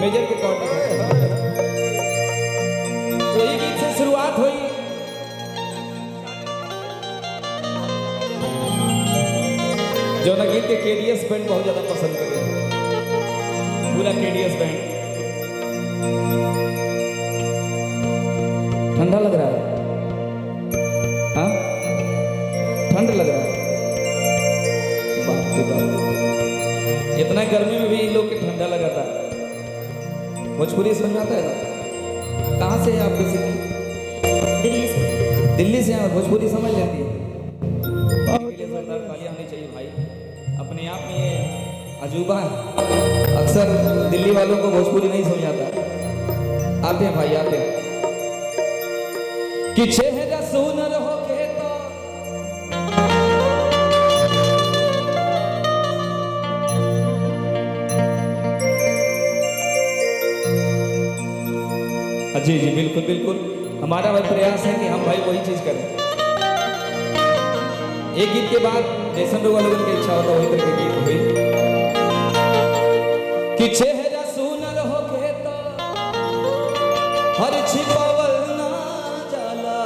Major के cord वही गीत से शुरुआत हुई। जो ना गीत के केडीएस बैंड बहुत ज्यादा पसंद करे, पूरा केडीएस बैंड। ठंडा लग रहा है, हाँ ठंड लग रहा है। बाप रे बाप, इतना गर्मी में भी इन लोग के ठंडा लगा था। भोजपुरी समझ में आता है ना? कहाँ से है आप? बेसिकली दिल्ली से। दिल्ली से हैं, भोजपुरी समझ लेती है। जोरदार तालियां होनी चाहिए भाई। अपने आप में ये अजूबा है, अक्सर दिल्ली वालों को भोजपुरी नहीं समझ आता। आते हैं भाई, आते हैं। कि चेहरा सुनर हो के तो जी जी बिल्कुल बिल्कुल, हमारा भाई प्रयास है कि हम भाई वही चीज करें। एक गीत के बाद जैसन लोग वालों की इच्छा होता वही तरह के गीत हुई। कि चेहरा सुनर हो के तो हर छिपावल ना जाला,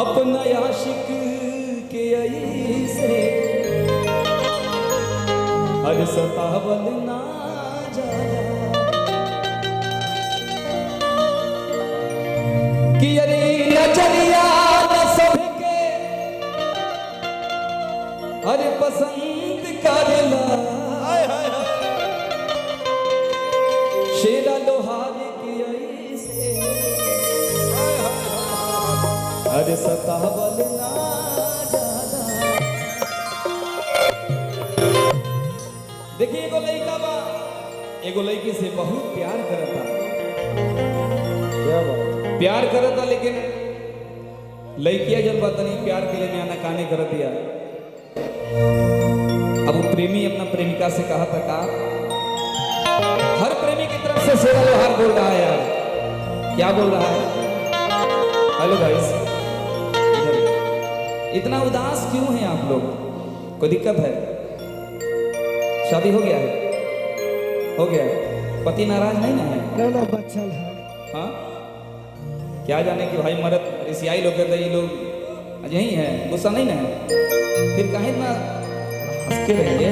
अपना आशिक के ऐसे हर सतावल ना जाला। कि अरे नजरिया न सबके हर पसंद करला, शेरा लोहार की ऐसे हर सतावल ना जाला। देखिए एगो लड़का बा एगो लड़की से बहुत प्यार करता। क्या बात? प्यार करता, लेकिन लड़कियां जब बात नहीं प्यार के लिए आना काने कर दिया। अब वो प्रेमी अपना प्रेमिका से कहा था का हर प्रेमी की तरफ से शेरा लोहार बोल रहा है यार। क्या बोल रहा है? हेलो गाइस, इतना उदास क्यों हैं आप लोग? कोई दिक्कत है? शादी हो गया है? हो गया? पति नाराज नहीं ना है? ना बच्चल है। हाँ, क्या जाने कि भाई मरद एशियाई लोग कहते ये लोग यही है, गुस्सा नहीं ना है? फिर कहीं ना हंस के रहेंगे।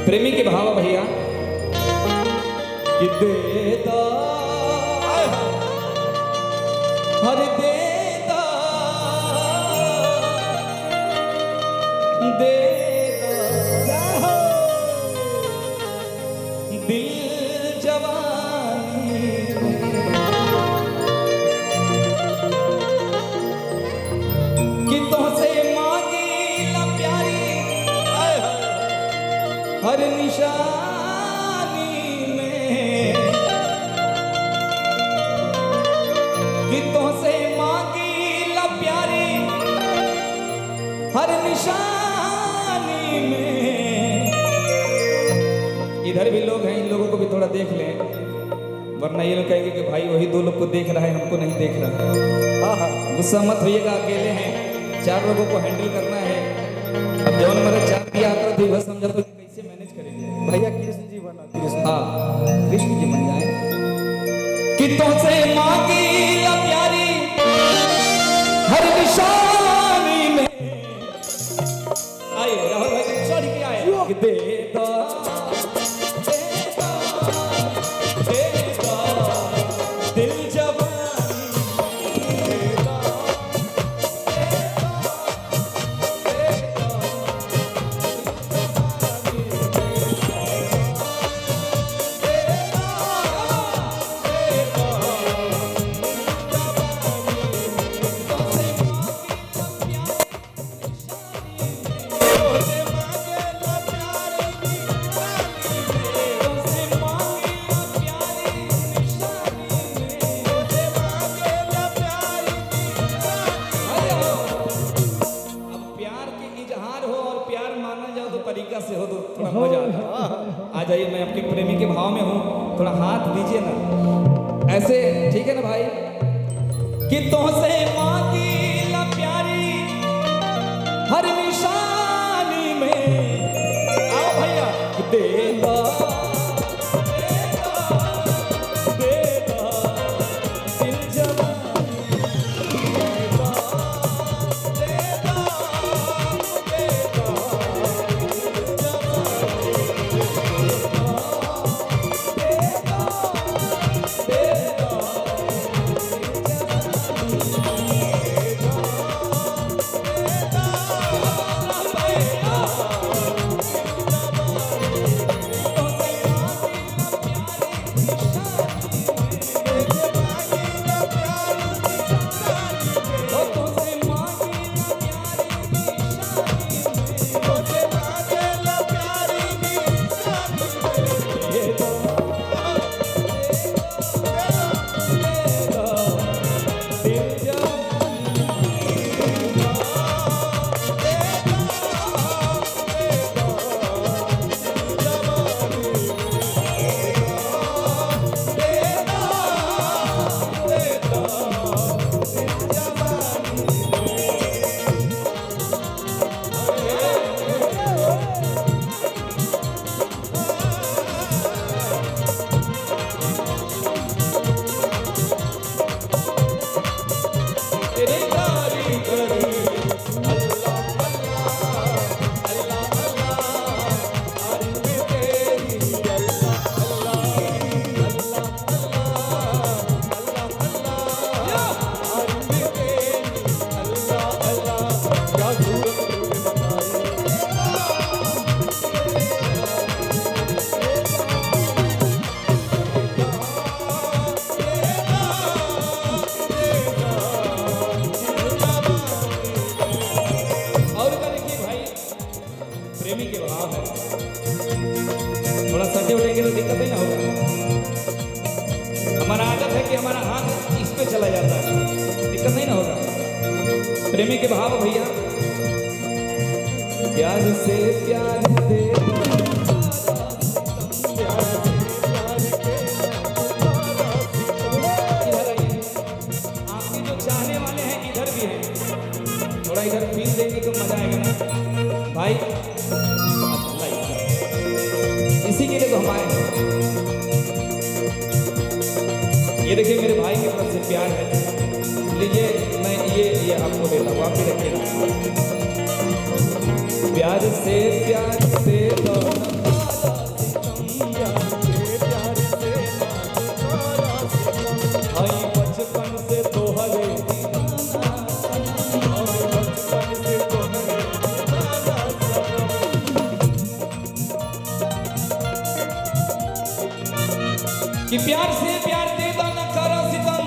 प्रेमी के भाव भैया कि देता हर देता देता दिल जवानी कि तुमसे मांगी ला प्यारी हर निशानी में, कि तुमसे मांगी ला प्यारी हर निशानी में। इधर भी लोग हैं, इन लोगों को भी थोड़ा देख लें, वरना ये लोग कहेंगे कि भाई वही दो लोग को देख रहा है, हमको नहीं देख रहा। गुस्सा मत होइएगा, अकेले हैं, 4 लोगों को हैंडल करना है। अब जौन मेरा 4 की यात्रा थी बस समझा तो कैसे मैनेज करेंगे भैया कृष्ण जी बना, कृष्ण। हाँ कृष्ण जी बन जाए। कि तुमसे मांगी ला प्यारी हर निशानी में। आइए राहुल भाई चढ़ के आए कि देता दिल जवानी देता तरीका से हो तो थोड़ा मजा आता। आ जाइए, मैं आपके प्रेमी के भाव में हूँ, थोड़ा हाथ दीजिए ना ऐसे, ठीक है ना भाई? कि तुमसे मांगी ला प्यारी हर निशानी में, प्रेमी के भाव है। थोड़ा सटे उठेंगे तो दिक्कत नहीं ना होगा। हमारा आदत है कि हमारा हाथ इस पे चला जाता है, दिक्कत नहीं ना होगा। प्रेमी के भाव भैया, प्यार से प्यार दे थोड़ा इधर फील देंगे तो मजा आएगा ना भाई। इसी के लिए तो हम आए हैं। ये देखिए मेरे भाई की तरफ से प्यार है, लीजिए मैं ये आपको देता हूँ, आप भी रखिएगा। प्यार से प्यार से बचपन से तो हरे कि प्यार से प्यार दे दाना करा सितम,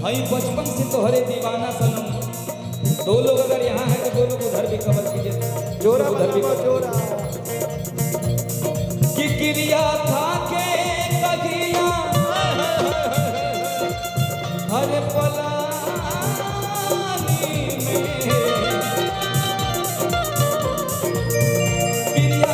भाई बचपन से तो हरे दीवाना सनम। दो लोग अगर यहाँ है तो दो लोग उधर भी कवर कीजिए, जोरा उधर भी जोरा कि क्रिया था के कगिया हर पलानी में, क्रिया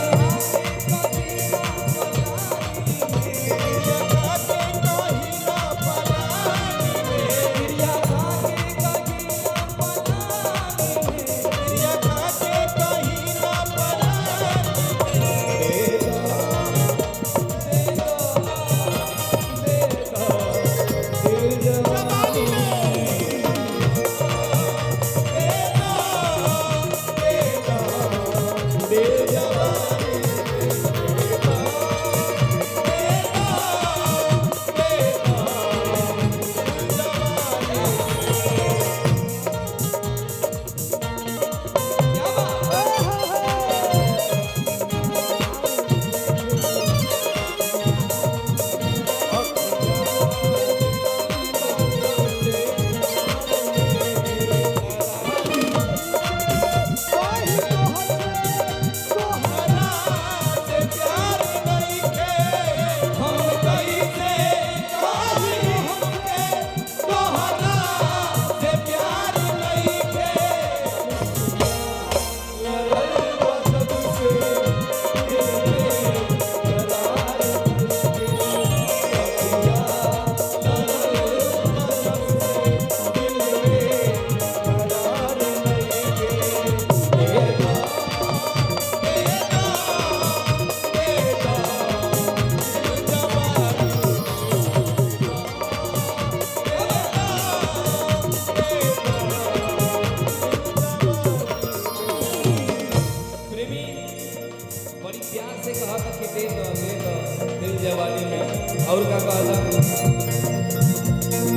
और का कहला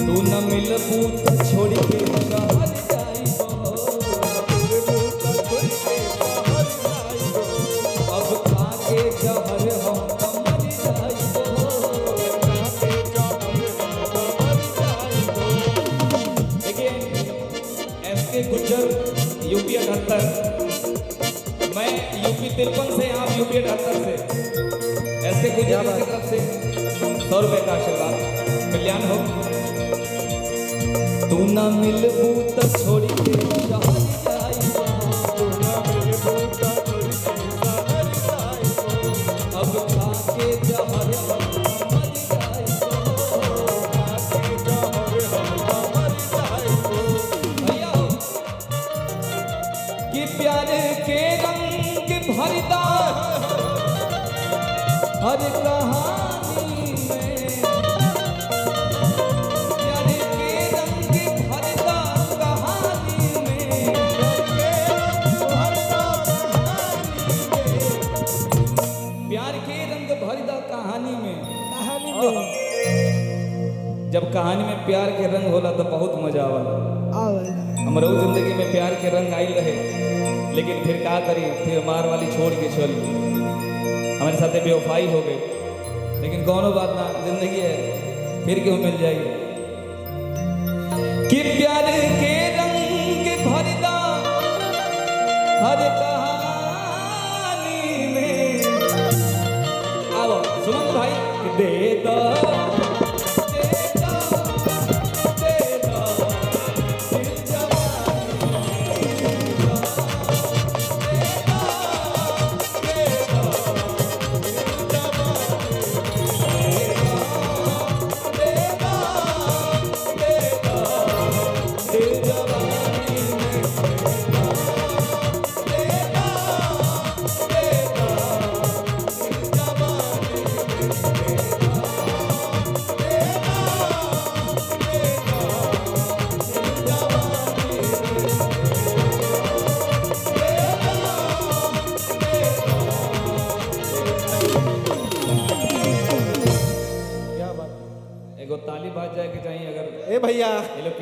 तू न मिलबू त छोड़ के शहर जाइबो, अब खाके जहर हम मर जाइबो। देखिए एसके गुज्जर यूपी 78, मैं यूपी 53 से, आप यूपी 78 से। एसके गुज्जर की तरफ से 100 रुपए का आशीर्वाद, कल्याण हो। तू ना मिलबू त छोड़ के शहर जाइबो, अब खाके जहर हम मर जाइबो। भैया हो कि प्यार के रंग भरदा हर कहानी में, प्यार के रंग भरदा कहानी में, प्यार के रंग भरदा कहानी में। जब कहानी में प्यार के रंग होला तो बहुत मजा आवला। हमारे जिंदगी में प्यार के रंग आइल रहे, लेकिन फिर क्या करी, फिर मार वाली छोड़ के चल, हमारे साथ बेवफाई हो गई। लेकिन कौनो बात ना, जिंदगी है, फिर क्यों मिल जाएगी। कि प्यार के रंग भरदा हर